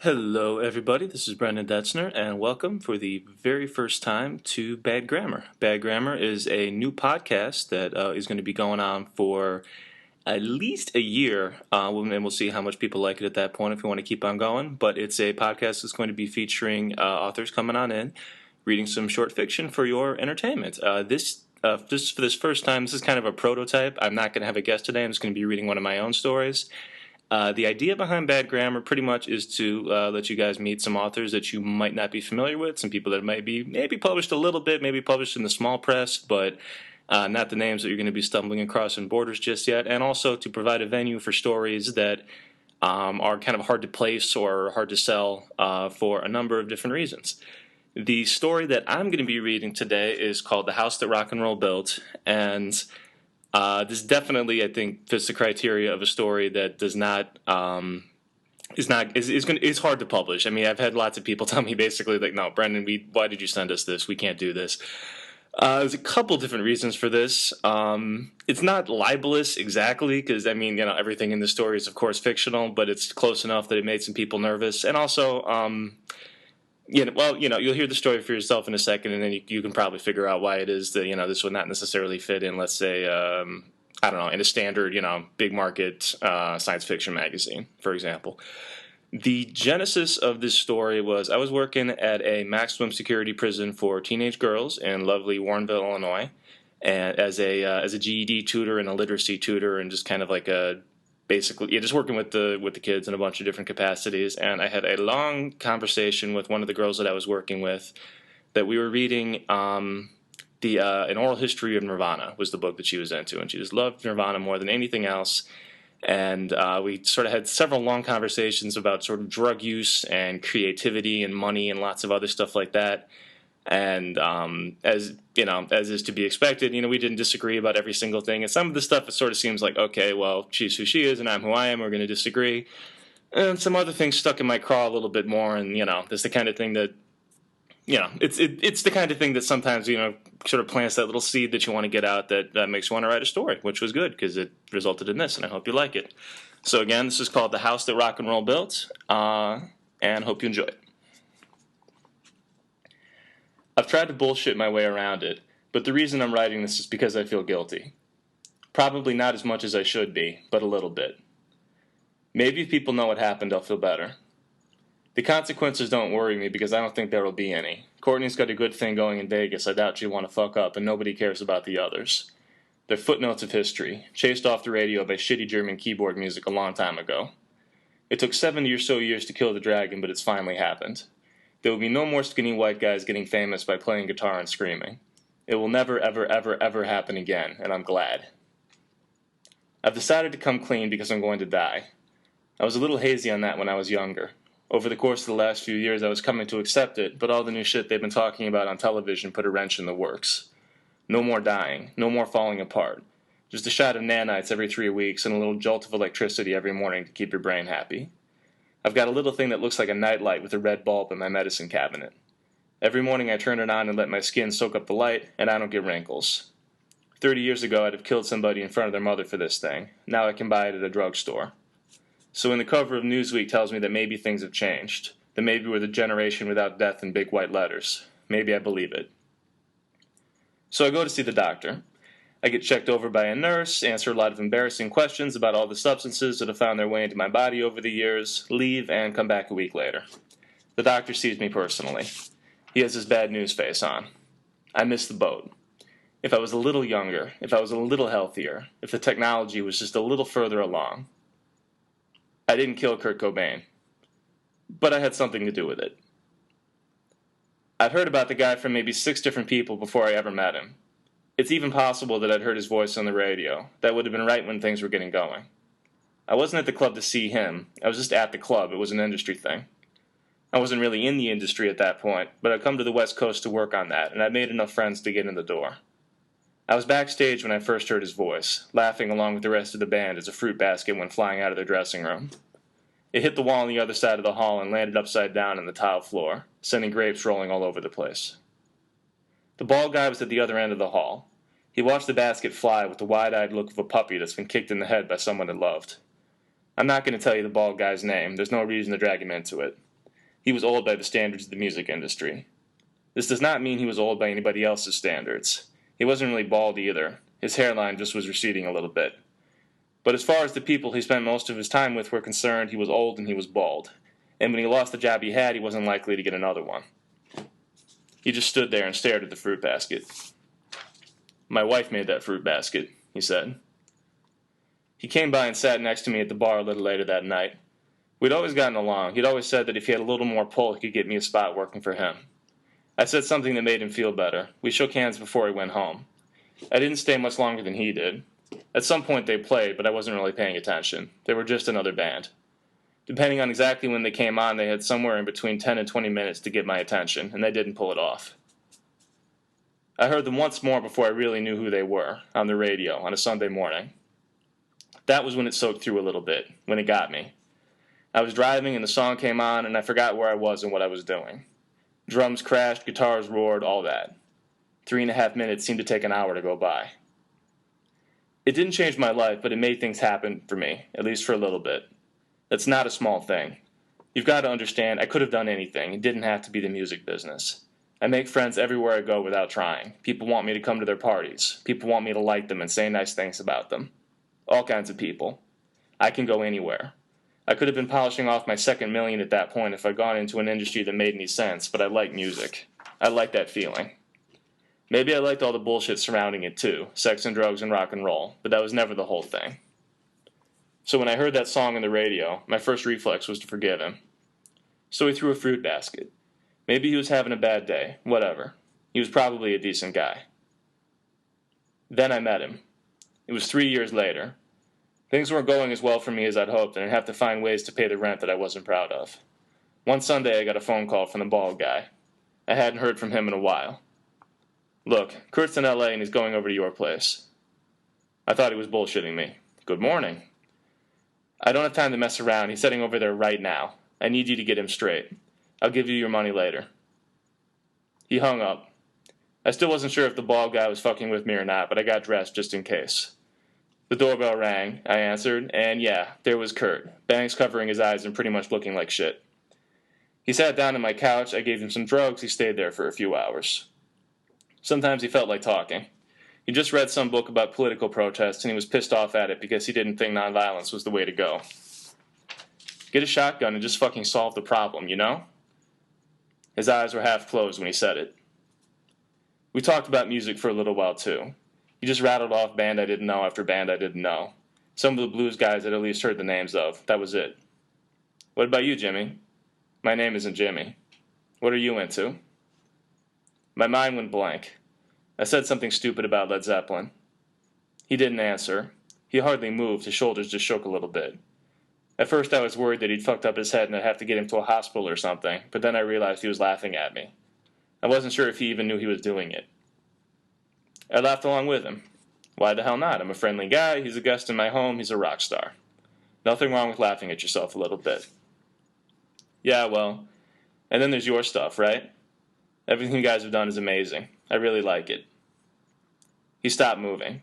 Hello, everybody. This is Brendan Detzner, and welcome for the very first time to Bad Grammar. Bad Grammar is a new podcast that is going to be going on for at least a year, and we'll see how much people like it at that point if we want to keep on going. But it's a podcast that's going to be featuring authors coming on in, reading some short fiction for your entertainment. Just for this first time, this is kind of a prototype. I'm not going to have a guest today. I'm just going to be reading one of my own stories. The idea behind Bad Grammar pretty much is to let you guys meet some authors that you might not be familiar with, some people that might be maybe published a little bit, maybe published in the small press, but not the names that you're going to be stumbling across in Borders just yet, and also to provide a venue for stories that are kind of hard to place or hard to sell for a number of different reasons. The story that I'm going to be reading today is called The House That Rock and Roll Built, and this definitely, I think, fits the criteria of a story that does not is hard to publish. I mean, I've had lots of people tell me basically like, no, Brendan, why did you send us this? We can't do this. There's a couple different reasons for this. It's not libelous exactly because I mean, everything in the story is of course fictional, but it's close enough that it made some people nervous, and also. You'll hear the story for yourself in a second, and then you can probably figure out why it is that, this would not necessarily fit in, let's say, I don't know, in a standard, big market science fiction magazine, for example. The genesis of this story was I was working at a maximum security prison for teenage girls in lovely Warrenville, Illinois, and as a GED tutor and a literacy tutor, and just kind of like just working with the kids in a bunch of different capacities. And I had a long conversation with one of the girls that I was working with that we were reading an oral history of Nirvana was the book that she was into, and she just loved Nirvana more than anything else. And we sort of had several long conversations about sort of drug use and creativity and money and lots of other stuff like that. And as is to be expected, we didn't disagree about every single thing. And some of the stuff, it sort of seems like, okay, well, she's who she is and I'm who I am. We're going to disagree. And some other things stuck in my craw a little bit more. And, that's the kind of thing that, it's the kind of thing that sometimes, sort of plants that little seed that you want to get out that makes you want to write a story, which was good because it resulted in this. And I hope you like it. So, again, this is called The House That Rock and Roll Built. And hope you enjoy it. I've tried to bullshit my way around it, but the reason I'm writing this is because I feel guilty. Probably not as much as I should be, but a little bit. Maybe if people know what happened, I'll feel better. The consequences don't worry me because I don't think there will be any. Courtney's got a good thing going in Vegas I doubt she'll want to fuck up, and nobody cares about the others. They're footnotes of history, chased off the radio by shitty German keyboard music a long time ago. It took 70 or so years to kill the dragon, but it's finally happened. There will be no more skinny white guys getting famous by playing guitar and screaming. It will never, ever, ever, ever happen again, and I'm glad. I've decided to come clean because I'm going to die. I was a little hazy on that when I was younger. Over the course of the last few years, I was coming to accept it, but all the new shit they've been talking about on television put a wrench in the works. No more dying, no more falling apart. Just a shot of nanites every 3 weeks and a little jolt of electricity every morning to keep your brain happy. I've got a little thing that looks like a nightlight with a red bulb in my medicine cabinet. Every morning I turn it on and let my skin soak up the light, and I don't get wrinkles. 30 years ago I'd have killed somebody in front of their mother for this thing. Now I can buy it at a drugstore. So when the cover of Newsweek tells me that maybe things have changed, that maybe we're the generation without death in big white letters, maybe I believe it. So I go to see the doctor. I get checked over by a nurse, answer a lot of embarrassing questions about all the substances that have found their way into my body over the years, leave, and come back a week later. The doctor sees me personally. He has his bad news face on. I missed the boat. If I was a little younger, if I was a little healthier, if the technology was just a little further along. I didn't kill Kurt Cobain, but I had something to do with it. I'd heard about the guy from maybe 6 different people before I ever met him. It's even possible that I'd heard his voice on the radio. That would have been right when things were getting going. I wasn't at the club to see him. I was just at the club. It was an industry thing. I wasn't really in the industry at that point, but I'd come to the West Coast to work on that, and I'd made enough friends to get in the door. I was backstage when I first heard his voice, laughing along with the rest of the band as a fruit basket went flying out of their dressing room. It hit the wall on the other side of the hall and landed upside down on the tile floor, sending grapes rolling all over the place. The bald guy was at the other end of the hall. He watched the basket fly with the wide-eyed look of a puppy that's been kicked in the head by someone it loved. I'm not going to tell you the bald guy's name. There's no reason to drag him into it. He was old by the standards of the music industry. This does not mean he was old by anybody else's standards. He wasn't really bald either. His hairline just was receding a little bit. But as far as the people he spent most of his time with were concerned, he was old and he was bald. And when he lost the job he had, he wasn't likely to get another one. He just stood there and stared at the fruit basket. "My wife made that fruit basket," he said. He came by and sat next to me at the bar a little later that night. We'd always gotten along. He'd always said that if he had a little more pull, he could get me a spot working for him. I said something that made him feel better. We shook hands before he went home. I didn't stay much longer than he did. At some point they played, but I wasn't really paying attention. They were just another band. Depending on exactly when they came on, they had somewhere in between 10 and 20 minutes to get my attention, and they didn't pull it off. I heard them once more before I really knew who they were, on the radio, on a Sunday morning. That was when it soaked through a little bit, when it got me. I was driving and the song came on, and I forgot where I was and what I was doing. Drums crashed, guitars roared, all that. 3.5 minutes seemed to take an hour to go by. It didn't change my life, but it made things happen for me, at least for a little bit. That's not a small thing. You've got to understand, I could have done anything. It didn't have to be the music business. I make friends everywhere I go without trying. People want me to come to their parties. People want me to like them and say nice things about them. All kinds of people. I can go anywhere. I could have been polishing off my second million at that point if I'd gone into an industry that made any sense, but I like music. I like that feeling. Maybe I liked all the bullshit surrounding it too, sex and drugs and rock and roll, but that was never the whole thing. So when I heard that song on the radio, my first reflex was to forgive him. So he threw a fruit basket. Maybe he was having a bad day, whatever. He was probably a decent guy. Then I met him. It was 3 years later. Things weren't going as well for me as I'd hoped, and I'd have to find ways to pay the rent that I wasn't proud of. One Sunday I got a phone call from the bald guy. I hadn't heard from him in a while. "Look, Kurt's in LA and he's going over to your place." I thought he was bullshitting me. "Good morning." "I don't have time to mess around. He's heading over there right now. I need you to get him straight. I'll give you your money later." He hung up. I still wasn't sure if the bald guy was fucking with me or not, but I got dressed just in case. The doorbell rang. I answered, and yeah, there was Kurt, bangs covering his eyes and pretty much looking like shit. He sat down on my couch. I gave him some drugs. He stayed there for a few hours. Sometimes he felt like talking. He just read some book about political protests, and he was pissed off at it because he didn't think nonviolence was the way to go. Get a shotgun and just fucking solve the problem, you know? His eyes were half closed when he said it. We talked about music for a little while, too. He just rattled off band I didn't know after band I didn't know. Some of the blues guys I'd at least heard the names of. That was it. "What about you, Jimmy?" "My name isn't Jimmy." "What are you into?" My mind went blank. I said something stupid about Led Zeppelin. He didn't answer. He hardly moved. His shoulders just shook a little bit. At first I was worried that he'd fucked up his head and I'd have to get him to a hospital or something, but then I realized he was laughing at me. I wasn't sure if he even knew he was doing it. I laughed along with him. Why the hell not? I'm a friendly guy. He's a guest in my home. He's a rock star. Nothing wrong with laughing at yourself a little bit. "Yeah, well, and then there's your stuff, right? Everything you guys have done is amazing. I really like it." He stopped moving.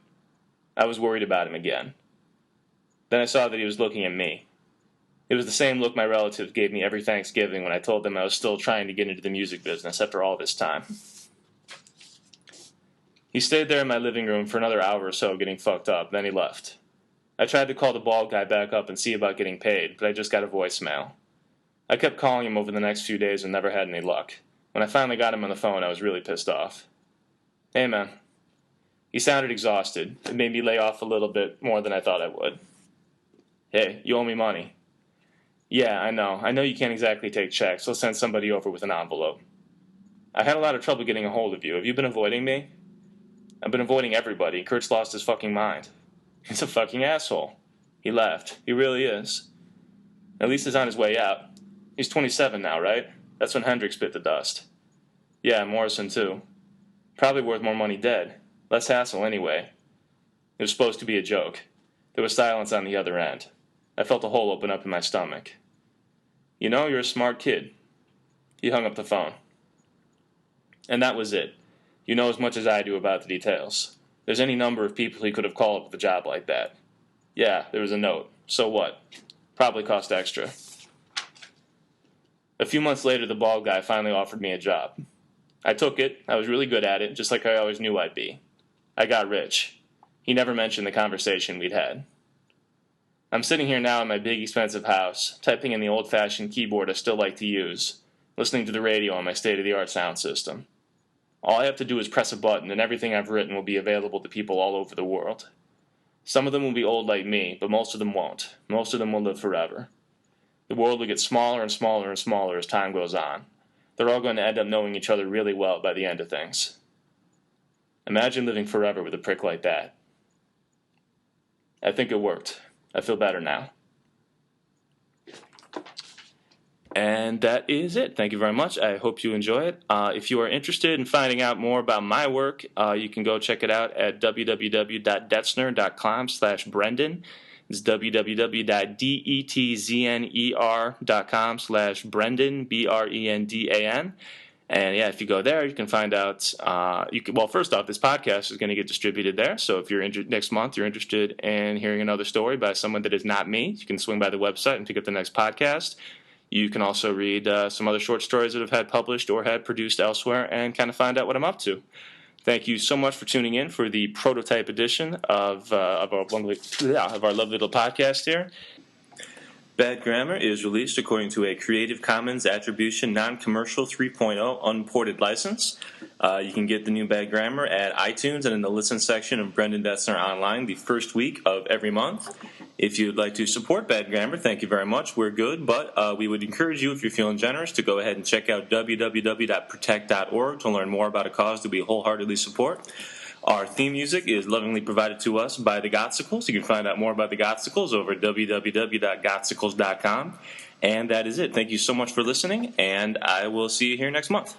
I was worried about him again. Then I saw that he was looking at me. It was the same look my relatives gave me every Thanksgiving when I told them I was still trying to get into the music business after all this time. He stayed there in my living room for another hour or so getting fucked up, then he left. I tried to call the bald guy back up and see about getting paid, but I just got a voicemail. I kept calling him over the next few days and never had any luck. When I finally got him on the phone, I was really pissed off. "Hey, man." He sounded exhausted. It made me lay off a little bit more than I thought I would. "Hey, you owe me money." "Yeah, I know. I know you can't exactly take checks. I'll send somebody over with an envelope." "I had a lot of trouble getting a hold of you. Have you been avoiding me?" "I've been avoiding everybody. Kurt's lost his fucking mind." "He's a fucking asshole." He laughed. "He really is. At least he's on his way out. He's 27 now, right? That's when Hendrix bit the dust." "Yeah, Morrison too. Probably worth more money dead. Less hassle anyway." It was supposed to be a joke. There was silence on the other end. I felt a hole open up in my stomach. "You know, you're a smart kid." He hung up the phone. And that was it. You know as much as I do about the details. There's any number of people he could have called with a job like that. Yeah, there was a note. So what? Probably cost extra. A few months later, the bald guy finally offered me a job. I took it. I was really good at it, just like I always knew I'd be. I got rich. He never mentioned the conversation we'd had. I'm sitting here now in my big expensive house, typing in the old-fashioned keyboard I still like to use, listening to the radio on my state-of-the-art sound system. All I have to do is press a button and everything I've written will be available to people all over the world. Some of them will be old like me, but most of them won't. Most of them will live forever. The world will get smaller and smaller and smaller as time goes on. They're all going to end up knowing each other really well by the end of things. Imagine living forever with a prick like that. I think it worked. I feel better now. And that is it. Thank you very much. I hope you enjoy it. If you are interested in finding out more about my work, you can go check it out at www.detzner.com/Brendan. It's www.detzner.com/Brendan, Brendan. And yeah, if you go there, you can find out. Well, first off, this podcast is going to get distributed there. So if you're next month, you're interested in hearing another story by someone that is not me, you can swing by the website and pick up the next podcast. You can also read some other short stories that I've had published or had produced elsewhere and kind of find out what I'm up to. Thank you so much for tuning in for the prototype edition of our lovely little podcast here. Bad Grammar is released according to a Creative Commons Attribution Non-Commercial 3.0 unported license. You can get the new Bad Grammar at iTunes and in the listen section of Brendan Detzner Online the first week of every month. If you'd like to support Bad Grammar, thank you very much. We're good, but we would encourage you, if you're feeling generous, to go ahead and check out www.protect.org to learn more about a cause that we wholeheartedly support. Our theme music is lovingly provided to us by the Gotsicles. You can find out more about the Gotsicles over at www.gotsicles.com. And that is it. Thank you so much for listening, and I will see you here next month.